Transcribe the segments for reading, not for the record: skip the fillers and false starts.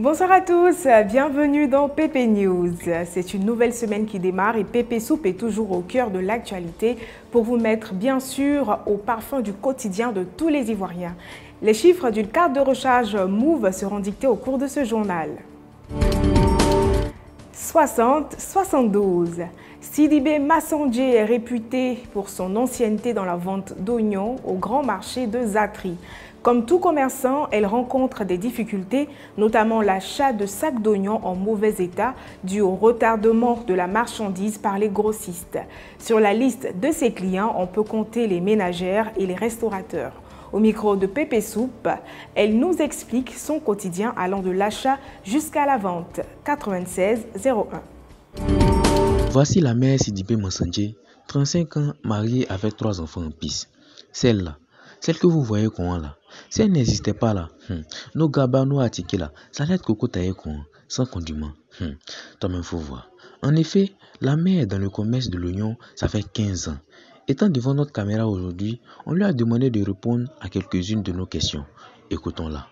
Bonsoir à tous, bienvenue dans PP News. C'est une nouvelle semaine qui démarre et PP Soup est toujours au cœur de l'actualité pour vous mettre bien sûr au parfum du quotidien de tous les Ivoiriens. Les chiffres d'une carte de recharge Move seront dictés au cours de ce journal. 60-72. Sidibé Massandjé est réputé pour son ancienneté dans la vente d'oignons au grand marché de Zatri. Comme tout commerçant, elle rencontre des difficultés, notamment l'achat de sacs d'oignons en mauvais état dû au retardement de la marchandise par les grossistes. Sur la liste de ses clients, on peut compter les ménagères et les restaurateurs. Au micro de Pépé Soup, elle nous explique son quotidien allant de l'achat jusqu'à la vente. 96 01. Voici la mère Sidibé Massandjé, 35 ans, mariée avec 3 enfants en piste. Celle-là, celle que vous voyez comment là, si elle n'existait pas là, nos gabas, nos attiqués là, ça allait être coco taillé sans condiment. Toi-même faut voir. En effet, la mère est dans le commerce de l'oignon, ça fait 15 ans. Étant devant notre caméra aujourd'hui, on lui a demandé de répondre à quelques-unes de nos questions. Écoutons-la.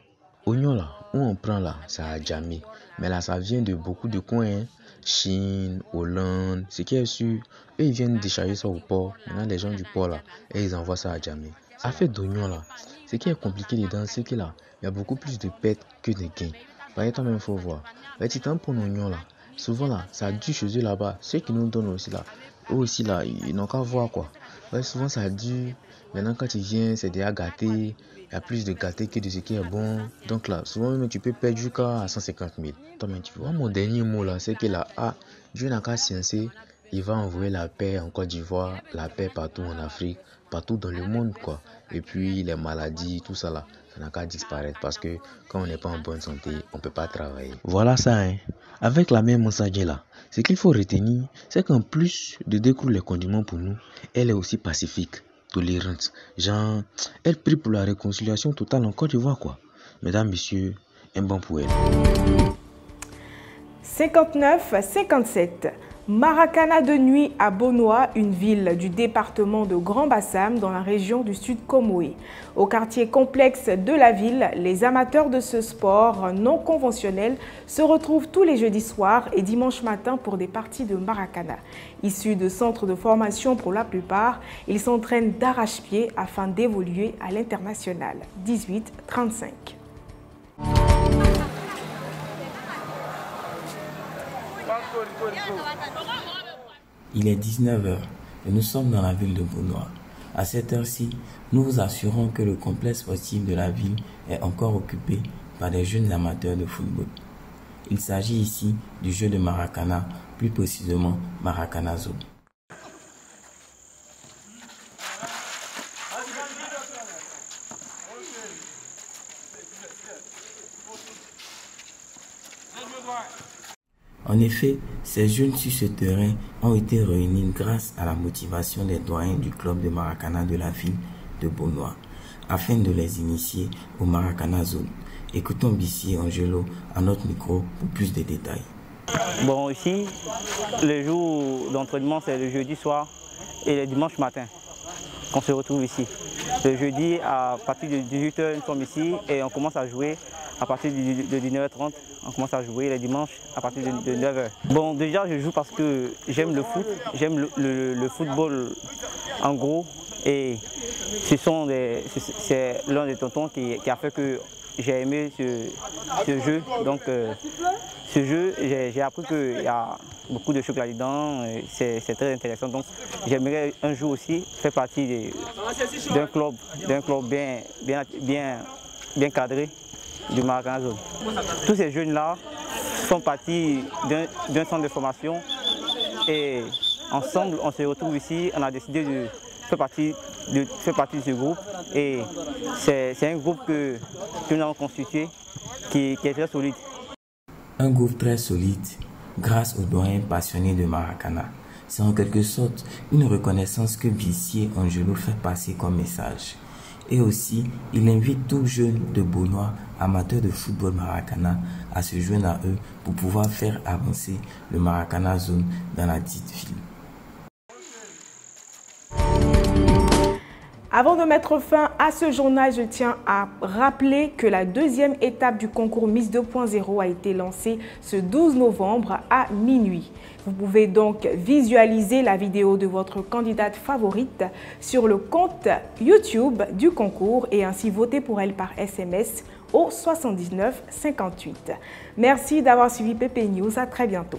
Oignon là, où on prend là, ça a jamais. Mais là, ça vient de beaucoup de coins. Chine, Hollande, ce qui est sûr, eux ils viennent décharger ça au port. Maintenant, les gens du port là, et ils envoient ça à Djamé. Affaire d'oignon là, ce qui est compliqué dedans, c'est que là, il y a beaucoup plus de pertes que de gains. Par exemple, il faut voir. Les titans pour l'oignon là, souvent là, ça dure chez eux là-bas. Ceux qui nous donnent aussi là, eux aussi là, ils n'ont qu'à voir quoi. Ouais, souvent ça dure. Maintenant, quand tu viens, c'est déjà gâté. Il y a plus de gâté que de ce qui est bon. Donc là, souvent même, tu peux perdre jusqu'à 150 000. Toi-même, tu vois, mon dernier mot là, c'est que là, Dieu n'a qu'à sciencer. Il va envoyer la paix en Côte d'Ivoire, la paix partout en Afrique, partout dans le monde, quoi. Et puis, les maladies, tout ça là, ça n'a qu'à disparaître parce que quand on n'est pas en bonne santé, on ne peut pas travailler. Voilà ça, hein. Avec la même Massandjé là, ce qu'il faut retenir, c'est qu'en plus de découvrir les condiments pour nous, elle est aussi pacifique, tolérante. Genre, elle prie pour la réconciliation totale en Côte d'Ivoire, quoi. Mesdames, messieurs, un bon pour elle. 59-57. Maracana de nuit à Bonoa, une ville du département de Grand Bassam dans la région du Sud Comoé. Au quartier complexe de la ville, les amateurs de ce sport non conventionnel se retrouvent tous les jeudis soirs et dimanche matin pour des parties de Maracana. Issus de centres de formation pour la plupart, ils s'entraînent d'arrache-pied afin d'évoluer à l'international. 18-35. Il est 19h et nous sommes dans la ville de Bonoa. À cette heure-ci, nous vous assurons que le complexe sportif de la ville est encore occupé par des jeunes amateurs de football. Il s'agit ici du jeu de Maracana, plus précisément Maracana Zone. En effet, ces jeunes sur ce terrain ont été réunis grâce à la motivation des doyens du club de Maracana de la ville de Bonoa, afin de les initier au Maracana Zone. Écoutons Bissi Angelo à notre micro pour plus de détails. Bon, ici, les jours d'entraînement, c'est le jeudi soir et le dimanche matin qu'on se retrouve ici. Le jeudi, à partir de 18h, nous sommes ici et on commence à jouer à partir de 19h30. On commence à jouer les dimanches à partir de 9h. Bon, déjà, je joue parce que j'aime le foot, j'aime le football en gros. Et c'est l'un des tontons qui a fait que j'ai aimé ce jeu. Donc, ce jeu, j'ai appris qu'il y a beaucoup de choses là-dedans. C'est très intéressant. Donc, j'aimerais un jour aussi faire partie d'un club bien cadré du Maracana Zone. Tous ces jeunes-là sont partis d'un centre de formation et ensemble, on se retrouve ici. On a décidé de faire partie de ce groupe et c'est un groupe que nous avons constitué qui est très solide. Un groupe très solide grâce aux doyens passionnés de Maracana. C'est en quelque sorte une reconnaissance que Bissier Angelo fait passer comme message. Et aussi, il invite tout jeune de Bonoa, amateurs de football Maracana, à se joindre à eux pour pouvoir faire avancer le Maracana Zone dans la dite ville. Avant de mettre fin à ce journal, je tiens à rappeler que la deuxième étape du concours Miss 2.0 a été lancée ce 12 novembre à minuit. Vous pouvez donc visualiser la vidéo de votre candidate favorite sur le compte YouTube du concours et ainsi voter pour elle par SMS au 79 58. Merci d'avoir suivi PP News. À très bientôt.